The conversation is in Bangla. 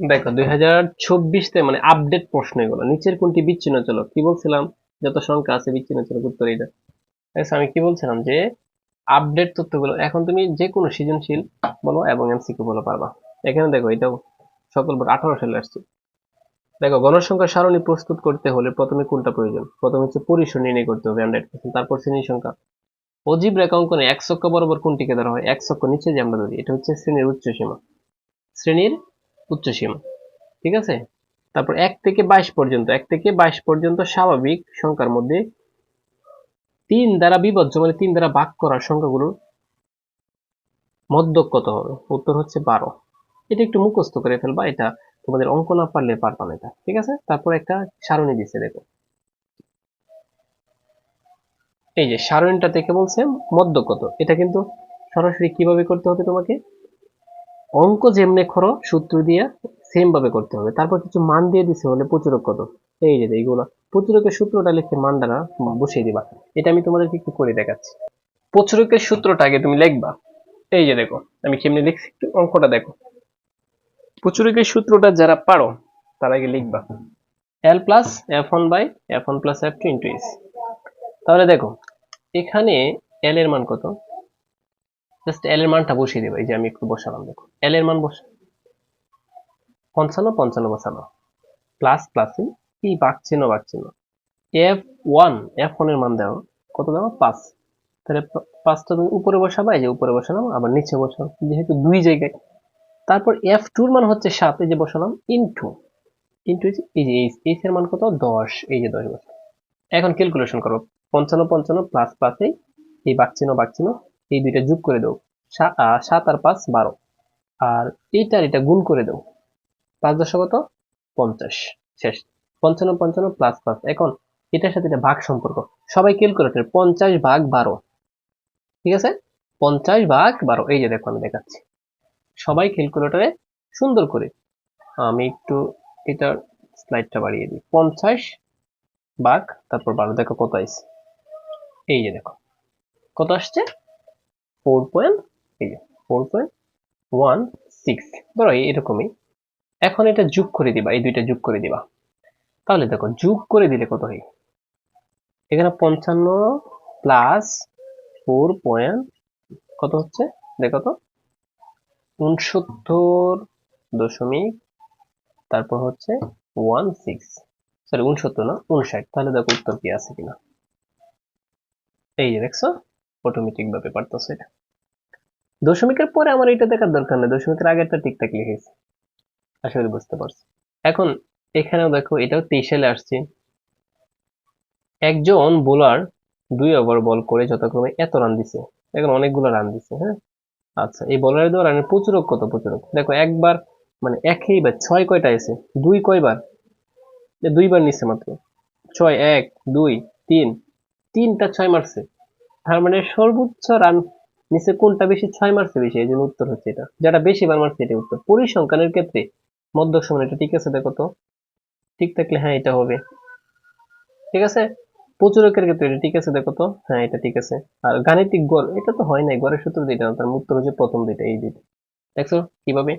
দেখো 2024 তে মানে আপডেট প্রশ্ন এগুলো। নিচের কোনটি বিচ্ছিন্ন চলক? কি বলছিলাম? যত সংখ্যা আছে বিচ্ছিন্ন চলক উত্তর এইটা। আচ্ছা, আমি কি বলছিলাম যে আপডেট তথ্যগুলো এখন তুমি যে কোনো সৃজনশীল বলো এবং এমসিকিউ বলো পারবা। এখানে দেখো এটাও সকল বোর্ড 18 সালে আসছে। দেখো গণসংখ্যা সারণী প্রস্তুত করতে হলে প্রথমে কোনটা প্রয়োজন? প্রথমে হচ্ছে পরিসর নির্ণয় করতে হবে 100%, তারপর শ্রেণী সংখ্যা। অজীব রেখা অঙ্কনে এক ছক্কা বরাবর কোনটিকে ধরা হয়? এক ছক্ক নিচে যে আমরা ধরি এটা হচ্ছে শ্রেণীর উচ্চ সীমা। শ্রেণীর উচ্চ সীমা, ঠিক আছে। তারপর 1 থেকে 22 পর্যন্ত স্বাভাবিক সংখ্যার মধ্যে 3 দ্বারা বিভাজ্য মানে 3 দ্বারা ভাগ করার সংখ্যাগুলোর মধ্যক কত হবে? উত্তর হচ্ছে 12। এটা একটু মুখস্থ করে ফেলবা, এটা তোমাদের অঙ্ক না পারলে পারবা না এটা, ঠিক আছে। তারপর একটা সারণী দিচ্ছে দেখো, এই যে সারণীটা থেকে বলছে মধ্যক কত। এটা কিন্তু সরাসরি কিভাবে করতে হবে তোমাকে, অঙ্ক যেমনে করো সূত্র দিয়ে সেম ভাবে করতে হবে। তারপর কিছু মান দিয়ে দিছে হলে প্রচুরক কত, এই যে এইগুলা প্রচুরকের সূত্রটা লিখে মানটা না বসিয়ে দিবা। এটা আমি তোমাদেরকে একটু করে দেখাচ্ছি। প্রচুরকের সূত্রটা আগে তুমি লিখবা, এই যে দেখো আমি কেমনি লিখছি, একটু অঙ্কটা দেখো। প্রচুরকের সূত্রটা যারা পারো তারা আগে লিখবা, L plus F one by F one plus F two into S. তাহলে দেখো এখানে এল এর মান কত, জাস্ট এল এর মানটা বসিয়ে দিবা। এই যে আমি একটু বসালাম, দেখো এল এর মান বসা 55 55 বসানো, প্লাস প্লাস এই বাঘ চিহ্ন এফ ওয়ান, এফ ওয়ান এর মান দাও কত, দাও 5। তাহলে 5টা তুমি উপরে বসাবা, এই যে উপরে বসালাম, আবার নিচে বসালাম যেহেতু দুই জায়গায়। তারপর এফ টুর মান হচ্ছে 7, এই যে বসালাম ইনটু ইনটু এই যে এইচ এর মান কত 10, এই যে 10 বসালাম। এখন ক্যালকুলেশন করো, 55 55 প্লাস প্লাস এই বাঘ চিহ্ন এই দুইটা যোগ করে দাও, 7 আর 5 12, আর এইটা আর এটা গুণ করে দাও, 5 10 কত 50, শেষ। 55 55 প্লাস প্লাস, এখন এটার সাথে এটা ভাগ সম্পর্ক, সবাই ক্যালকুলেটর 50/12, ঠিক আছে। 50/12, এই যে দেখো আমি দেখাচ্ছি, সবাই ক্যালকুলেটরে সুন্দর করে। আমি একটু এটার স্লাইডটা বাড়িয়ে দিই। 50 ভাগ তারপর 12, দেখো কত আসছে, এই যে দেখো কত আসছে 4 পয়েন্ট, এই যে 4.16, ধরো এরকমই। এখন এটা যোগ করে দিবা, এই দুইটা যোগ করে দিবা, তাহলে দেখো যোগ করে দিলে কত হয়, এখানে 55 প্লাস 4 কত হচ্ছে দেখো তো, 69 তারপর হচ্ছে 16, সরি 69 না 59। তাহলে দেখো উত্তর কি আছে কিনা, এই যে দেখছো অটোমেটিক ভাবে পারতেছে এটা। দশমিকের পরে আমার এটা দেখার দরকার নেই, দশমিকের আগেরটা ঠিকঠাক লিখেছি, আশা করি বুঝতে পারছি। এখন এখানেও দেখো এটাও 23 সালে আসছে। একজন বোলার 2 ওভার বল করে যথাক্রমে এত রান দিছে, এখন অনেকগুলো রান দিছে, হ্যাঁ। আচ্ছা, এই বলারের দেওয়া রানের প্রচুরক কত? প্রচুরক দেখো একবার মানে একই বার 6 কয়টা আছে, 2 কয়বার, 2বার নিচ্ছে মাত্র। 6 1 2 3, 3টা 6 মারছে, তার মানে সর্বোচ্চ রান নিচে কোনটা বেশি, 6 মারছে বেশি, এই জন্য উত্তর হচ্ছে এটা, যেটা বেশি বার মারছে এটা উত্তর। পরিসংখ্যানের ক্ষেত্রে মধ্যক সমান, এটা ঠিক আছে দেখো তো, ঠিক থাকলে হ্যাঁ এটা হবে, ঠিক আছে। প্রচুরকের ক্ষেত্রে এটা ঠিক আছে দেখো তো, হ্যাঁ এটা ঠিক আছে। আর গাণিতিক গড় এটা তো হয় নাই, গড়ের সূত্র দুইটা, তার উত্তর হচ্ছে প্রথম দুইটা, এই দুইটা। দেখছো কিভাবে